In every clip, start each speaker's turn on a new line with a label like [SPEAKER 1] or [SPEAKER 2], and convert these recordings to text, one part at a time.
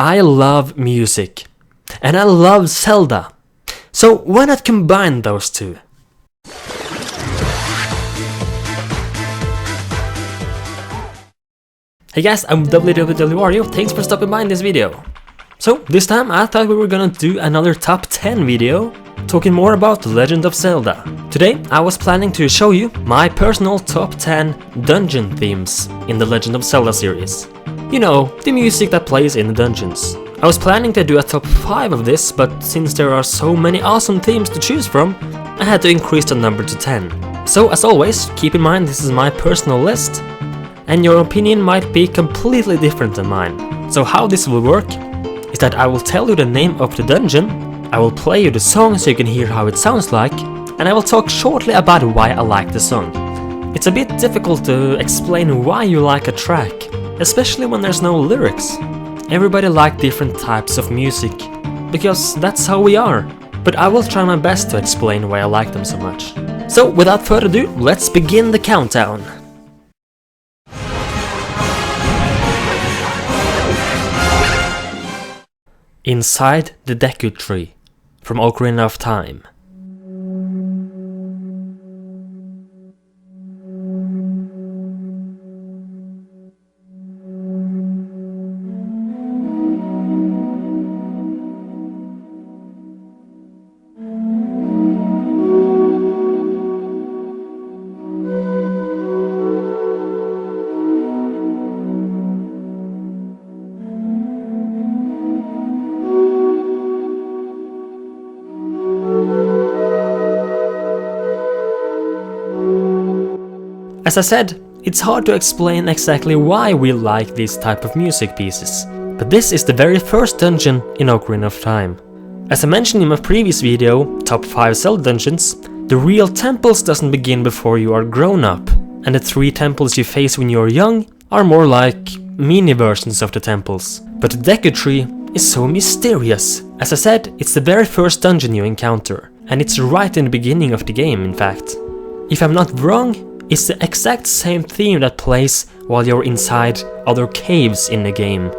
[SPEAKER 1] I love music, and I love Zelda, so why not combine those two? Hey guys, I'm WWWRio, thanks for stopping by in this video. So, this time I thought we were gonna do another top 10 video, talking more about The Legend of Zelda. Today I was planning to show you my personal top 10 dungeon themes in The Legend of Zelda series. You know, the music that plays in the dungeons. I was planning to do a top 5 of this, but since there are so many awesome themes to choose from, I had to increase the number to 10. So as always, keep in mind this is my personal list, and your opinion might be completely different than mine. So how this will work is that I will tell you the name of the dungeon, I will play you the song so you can hear how it sounds like, and I will talk shortly about why I like the song. It's a bit difficult to explain why you like a track, especially when there's no lyrics. Everybody likes different types of music, because that's how we are. But I will try my best to explain why I like them so much. So without further ado, let's begin the countdown. Inside the Deku Tree, from Ocarina of Time. As I said, it's hard to explain exactly why we like these type of music pieces, but this is the very first dungeon in Ocarina of Time. As I mentioned in my previous video, top 5 Zelda dungeons, the real temples doesn't begin before you are grown up, and the 3 temples you face when you are young are more like mini versions of the temples. But the Deku Tree is so mysterious. As I said, it's the very first dungeon you encounter, and it's right in the beginning of the game in fact. If I'm not wrong, it's the exact same theme that plays while you're inside other caves in the game.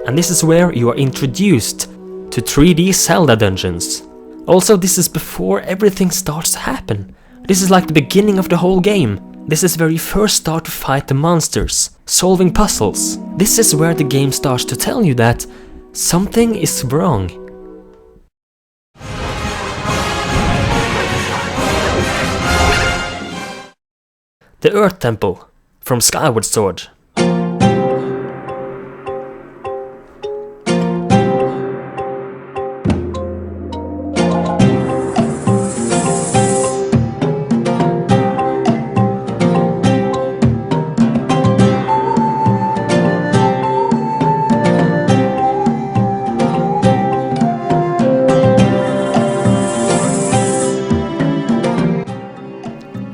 [SPEAKER 1] And this is where you are introduced to 3D Zelda dungeons. Also, this is before everything starts to happen. This is like the beginning of the whole game. This is where you first start to fight the monsters, solving puzzles. This is where the game starts to tell you that something is wrong. The Earth Temple, from Skyward Sword.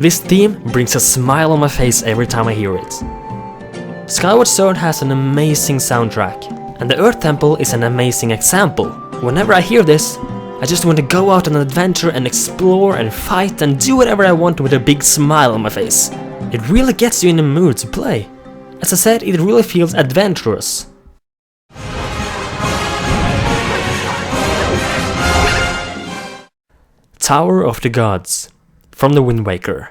[SPEAKER 1] This theme brings a smile on my face every time I hear it. Skyward Sword has an amazing soundtrack, and the Earth Temple is an amazing example. Whenever I hear this, I just want to go out on an adventure and explore and fight and do whatever I want with a big smile on my face. It really gets you in the mood to play. As I said, it really feels adventurous. Tower of the Gods, from the Wind Waker.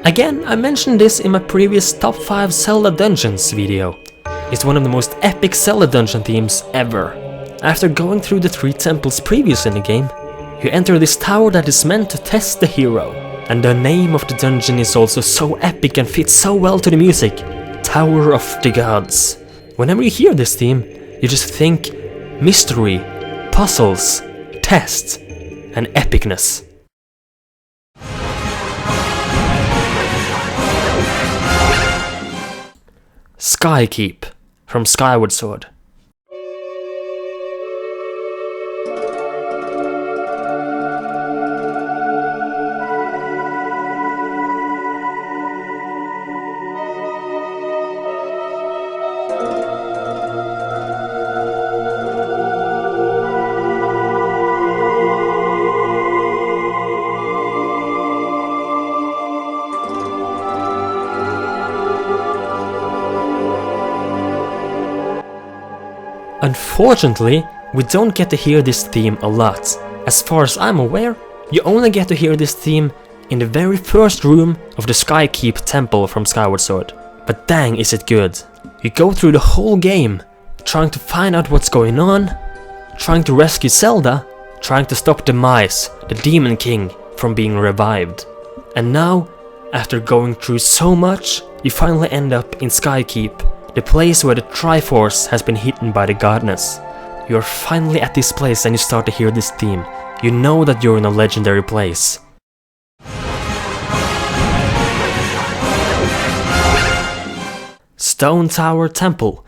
[SPEAKER 1] Again, I mentioned this in my previous top 5 Zelda dungeons video. It's one of the most epic Zelda dungeon themes ever. After going through the 3 temples previous in the game, you enter this tower that is meant to test the hero. And the name of the dungeon is also so epic and fits so well to the music, Tower of the Gods. Whenever you hear this theme, you just think mystery, puzzles, tests, and epicness. Skykeep from Skyward Sword. Unfortunately, we don't get to hear this theme a lot. As far as I'm aware, you only get to hear this theme in the very first room of the Skykeep temple from Skyward Sword. But dang, is it good. You go through the whole game, trying to find out what's going on, trying to rescue Zelda, trying to stop Demise, the Demon King, from being revived. And now, after going through so much, you finally end up in Skykeep, the place where the Triforce has been hidden by the goddess. You're finally at this place and you start to hear this theme. You know that you're in a legendary place. Stone Tower Temple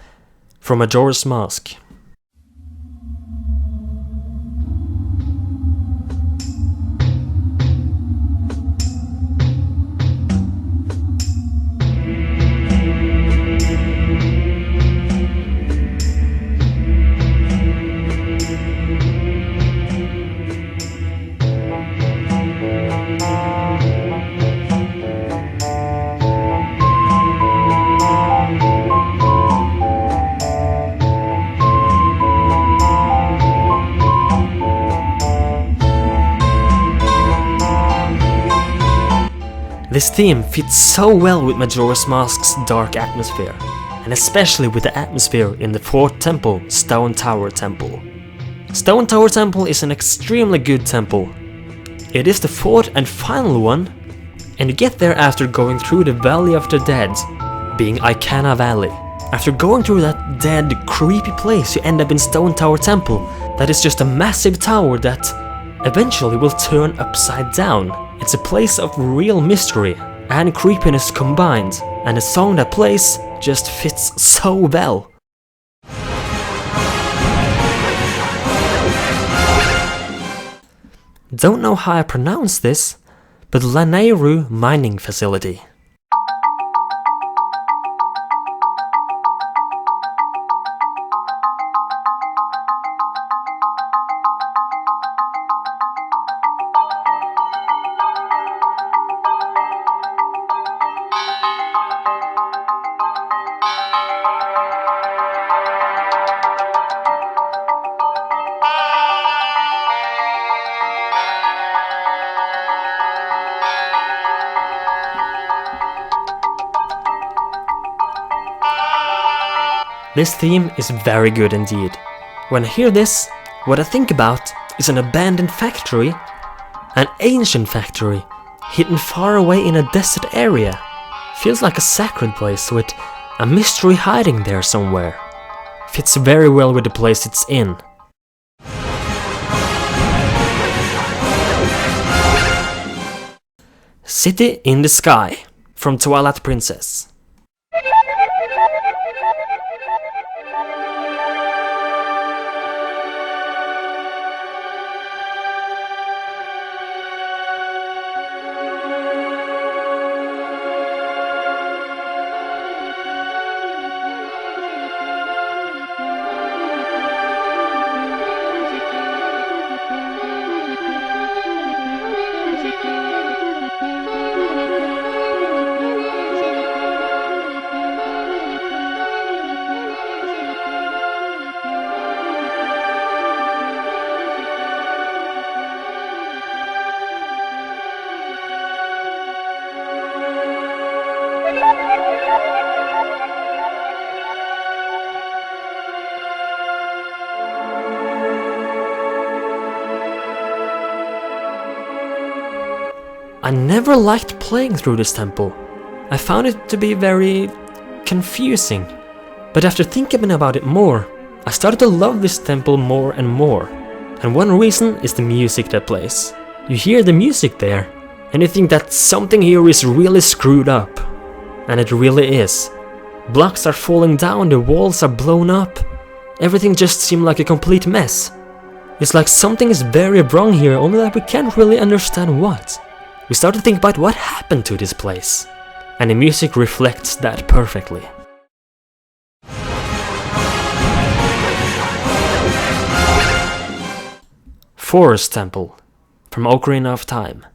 [SPEAKER 1] from Majora's Mask. This theme fits so well with Majora's Mask's dark atmosphere, and especially with the atmosphere in the 4th temple, Stone Tower Temple. Stone Tower Temple is an extremely good temple. It is the 4th and final one, and you get there after going through the Valley of the Dead, being Icana Valley. After going through that dead, creepy place, you end up in Stone Tower Temple, that is just a massive tower that eventually will turn upside down. It's a place of real mystery and creepiness combined, and the song that plays just fits so well. Don't know how I pronounce this, but Lanayru mining facility. This theme is very good indeed. When I hear this, what I think about is an abandoned factory, an ancient factory, hidden far away in a desert area. Feels like a sacred place with a mystery hiding there somewhere. Fits very well with the place it's in. City in the Sky from Twilight Princess. I never liked playing through this temple. I found it to be very confusing. But after thinking about it more, I started to love this temple more and more. And one reason is the music that plays. You hear the music there, and you think that something here is really screwed up. And it really is. Blocks are falling down, the walls are blown up. Everything just seemed like a complete mess. It's like something is very wrong here, only that we can't really understand what. We start to think about what happened to this place, and the music reflects that perfectly. Forest Temple from Ocarina of Time.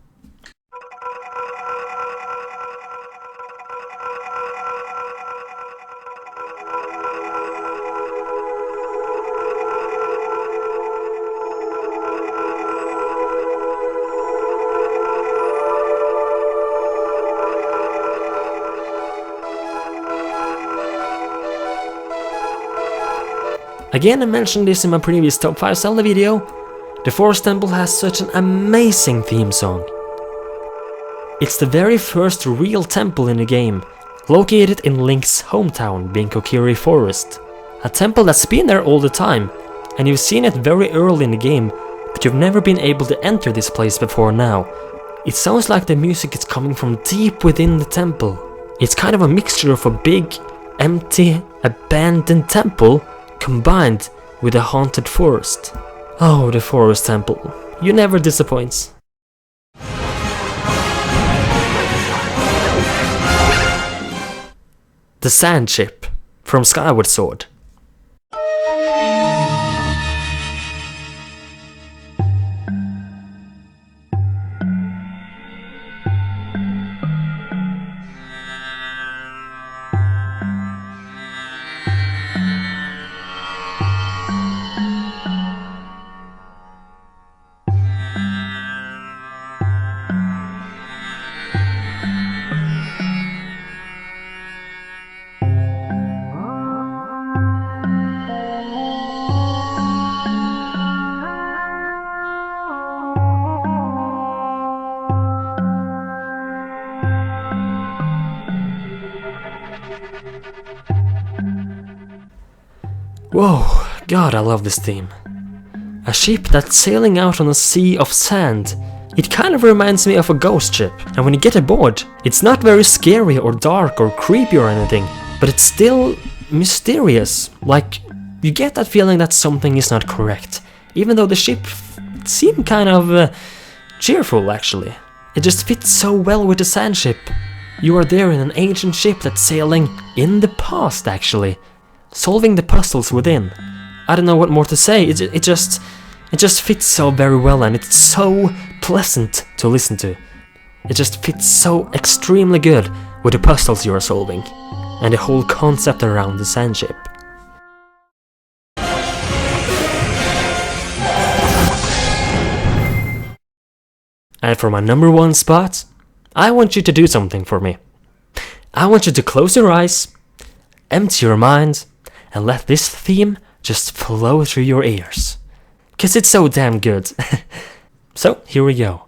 [SPEAKER 1] Again, I mentioned this in my previous top 5 Zelda video. The Forest Temple has such an amazing theme song. It's the very first real temple in the game, located in Link's hometown, being Kokiri Forest. A temple that's been there all the time, and you've seen it very early in the game, but you've never been able to enter this place before now. It sounds like the music is coming from deep within the temple. It's kind of a mixture of a big, empty, abandoned temple combined with a haunted forest. Oh, the Forest Temple. You never disappoints. The Sandship from Skyward Sword. Whoa, God, I love this theme. A ship that's sailing out on a sea of sand. It kind of reminds me of a ghost ship, and when you get aboard, it's not very scary or dark or creepy or anything, but it's still mysterious. Like, you get that feeling that something is not correct, even though the ship seemed kind of cheerful actually. It just fits so well with the Sandship. You are there in an ancient ship that's sailing in the past actually, solving the puzzles within. I don't know what more to say, it just fits so very well, and it's so pleasant to listen to. It just fits so extremely good with the puzzles you are solving, and the whole concept around the Sandship. And for my number 1 spot, I want you to do something for me. I want you to close your eyes, empty your mind, and let this theme just flow through your ears. 'Cause it's so damn good. So, here we go.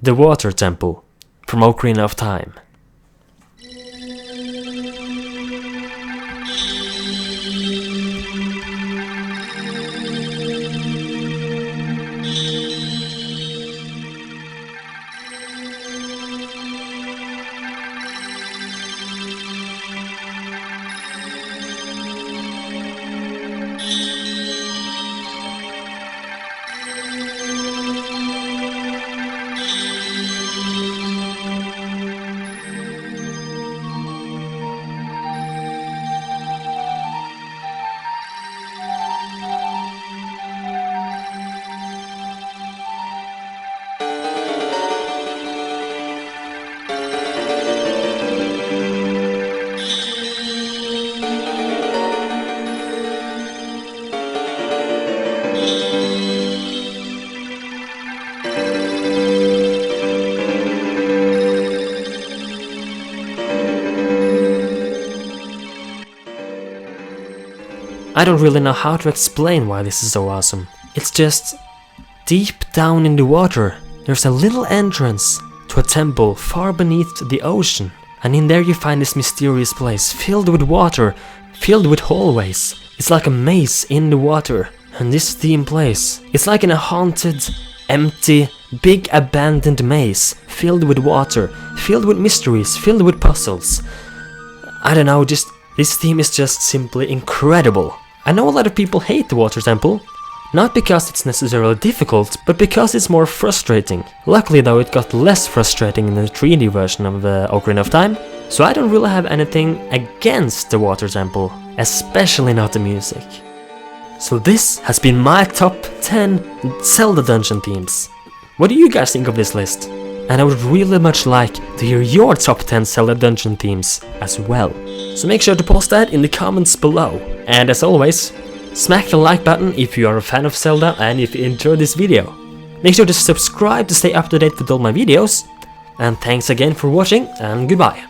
[SPEAKER 1] The Water Temple from Ocarina of Time. I don't really know how to explain why this is so awesome. It's just deep down in the water, there's a little entrance to a temple far beneath the ocean. And in there you find this mysterious place filled with water, filled with hallways. It's like a maze in the water. And this theme place, it's like in a haunted, empty, big abandoned maze, filled with water, filled with mysteries, filled with puzzles. I don't know, just this theme is just simply incredible. I know a lot of people hate the water temple, not because it's necessarily difficult, but because it's more frustrating. Luckily though, it got less frustrating in the 3D version of Ocarina of Time, so I don't really have anything against the water temple, especially not the music. So this has been my top 10 Zelda dungeon themes. What do you guys think of this list? And I would really much like to hear your top 10 Zelda dungeon themes as well. So make sure to post that in the comments below. And as always, smack the like button if you are a fan of Zelda and if you enjoyed this video. Make sure to subscribe to stay up to date with all my videos. And thanks again for watching, and goodbye.